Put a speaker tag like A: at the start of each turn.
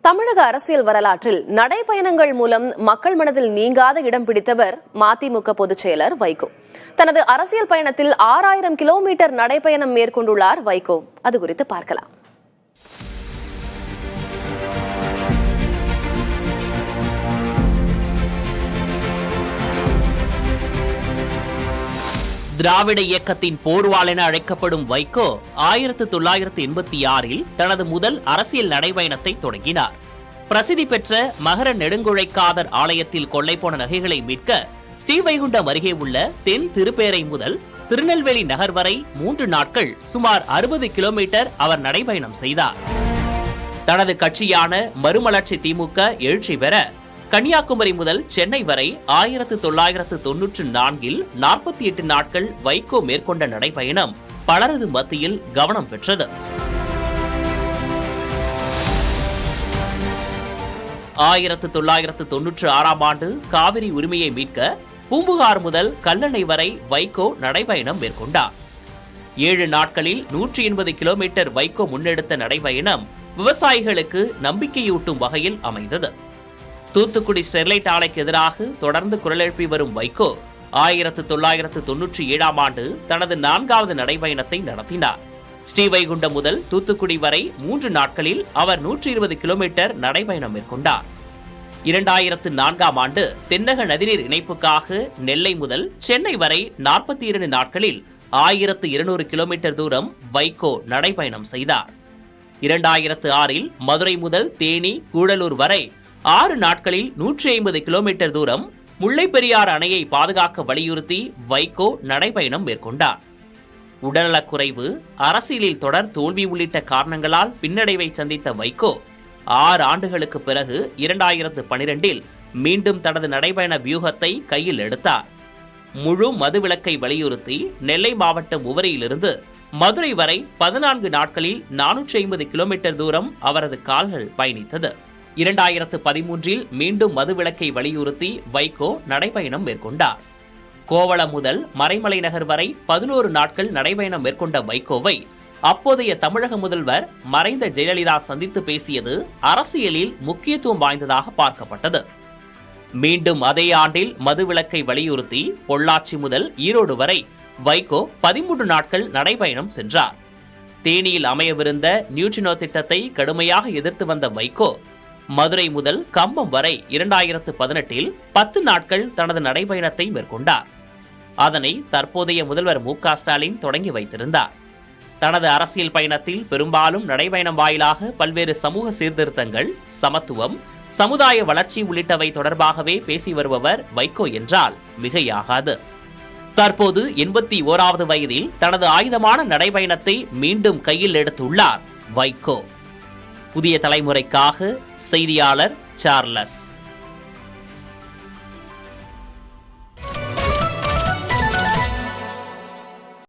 A: தமிழக அரசியல் வரலாற்றில் நடைபயணங்கள் மூலம் மக்கள் மனதில் நீங்காத இடம் பிடித்தவர் மதிமுக பொதுச் செயலர் வைகோ. தனது அரசியல் பயணத்தில் 6000 கிலோமீட்டர் நடைபயணம் மேற்கொண்டுள்ளார் வைகோ. அது குறித்து பார்க்கலாம்.
B: திராவிட இயக்கத்தின் போர்வாள் என அழைக்கப்படும் வைகோ 1986 தனது முதல் அரசியல் நடைபயணத்தை தொடங்கினார். பிரசித்தி பெற்ற மகர நெடுங்குழைக்காதர் ஆலயத்தில் கொள்ளை போன நகைகளை மீட்க ஸ்ரீவைகுண்டம் அருகே உள்ள தென் திருப்பேரை முதல் திருநெல்வேலி நகர் வரை 3 நாட்கள் சுமார் 60 கிலோமீட்டர் அவர் நடைபயணம் செய்தார். தனது கட்சியான மறுமலர்ச்சி திமுக எழுச்சி பெற கன்னியாகுமரி முதல் சென்னை வரை 1994 48 நாட்கள் வைகோ மேற்கொண்ட நடைபயணம் பலரது மத்தியில் கவனம் பெற்றது. 1996 ஆண்டு காவிரி உரிமையை மீட்க பூம்புகார் முதல் கல்லணை வரை வைகோ நடைபயணம் மேற்கொண்டார். 7 நாட்களில் 180 கிலோமீட்டர் வைகோ முன்னெடுத்த நடைபயணம் விவசாயிகளுக்கு நம்பிக்கையூட்டும் வகையில் அமைந்தது. தூத்துக்குடி ஸ்டெர்லைட் ஆலைக்கு எதிராக தொடர்ந்து குரல் எழுப்பி வரும் வைகோ 1997 ஆண்டு தனது 4வது நடைபயணத்தை நடத்தினார். ஸ்ரீவைகுண்டம் முதல் தூத்துக்குடி வரை 3 நாட்களில் அவர் 120 கிலோமீட்டர் நடைபயணம் மேற்கொண்டார். 2004 ஆண்டு தென்னக நதிநீர் இணைப்புக்காக நெல்லை முதல் சென்னை வரை 42 நாட்களில் 1200 கிலோமீட்டர் தூரம் வைகோ நடைபயணம் செய்தார். 2006 மதுரை முதல் தேனி கூடலூர் வரை 6 நாட்களில் 150 கிலோமீட்டர் தூரம் முல்லைப் பெரியாறு அணையை பாதுகாக்க வலியுறுத்தி வைகோ நடைபயணம் மேற்கொண்டார். உடல்நலக்குறைவு, அரசியலில் தொடர் தோல்வி உள்ளிட்ட காரணங்களால் பின்னடைவை சந்தித்த வைகோ 6 ஆண்டுகளுக்கு பிறகு 2012 மீண்டும் தனது நடைபயண வியூகத்தை கையில் எடுத்தார். முழு மதுவிலக்கை வலியுறுத்தி நெல்லை மாவட்டம் உவரியிலிருந்து மதுரை வரை 14 நாட்களில் 450 கிலோமீட்டர் தூரம் அவரது கால்கள் பயணித்தது. 2013 மீண்டும் மதுவிலக்கை வலியுறுத்தி வைகோ நடைபயணம் மேற்கொண்டார். கோவளம் முதல் மறைமலை நகர் வரை 11 நாட்கள் நடைபயணம் மேற்கொண்ட வைகோவை அப்போதைய தமிழக முதல்வர் மறைந்த ஜெயலலிதா சந்தித்து பேசியது அரசியலில் முக்கியத்துவம் வாய்ந்ததாக பார்க்கப்பட்டது. மீண்டும் அதே ஆண்டில் மதுவிலக்கை வலியுறுத்தி பொள்ளாச்சி முதல் ஈரோடு வரை வைகோ 13 நாட்கள் நடைபயணம் சென்றார். தேனியில் அமையவிருந்த நியூட்ரினோ திட்டத்தை கடுமையாக எதிர்த்து வந்த வைகோ மதுரை முதல் கம்பம் வரை 2018 10 நாட்கள் தனது நடைபயணத்தை மேற்கொண்டார். அதனை தற்போதைய முதல்வர் மு.க. ஸ்டாலின் தொடங்கி வைத்திருந்தார். தனது அரசியல் பயணத்தில் பெரும்பாலும் நடைபயணம் வாயிலாக பல்வேறு சமூக சீர்திருத்தங்கள், சமத்துவம், சமுதாய வளர்ச்சி உள்ளிட்டவை தொடர்பாகவே பேசி வருபவர் வைகோ என்றால் மிகையாகாது. தற்போது 81வது வயதில் தனது ஆயுதமான நடைபயணத்தை மீண்டும் கையில் எடுத்துள்ளார் வைகோ. புதிய தலைமுறைக்காக செய்தியாளர் சார்லஸ்.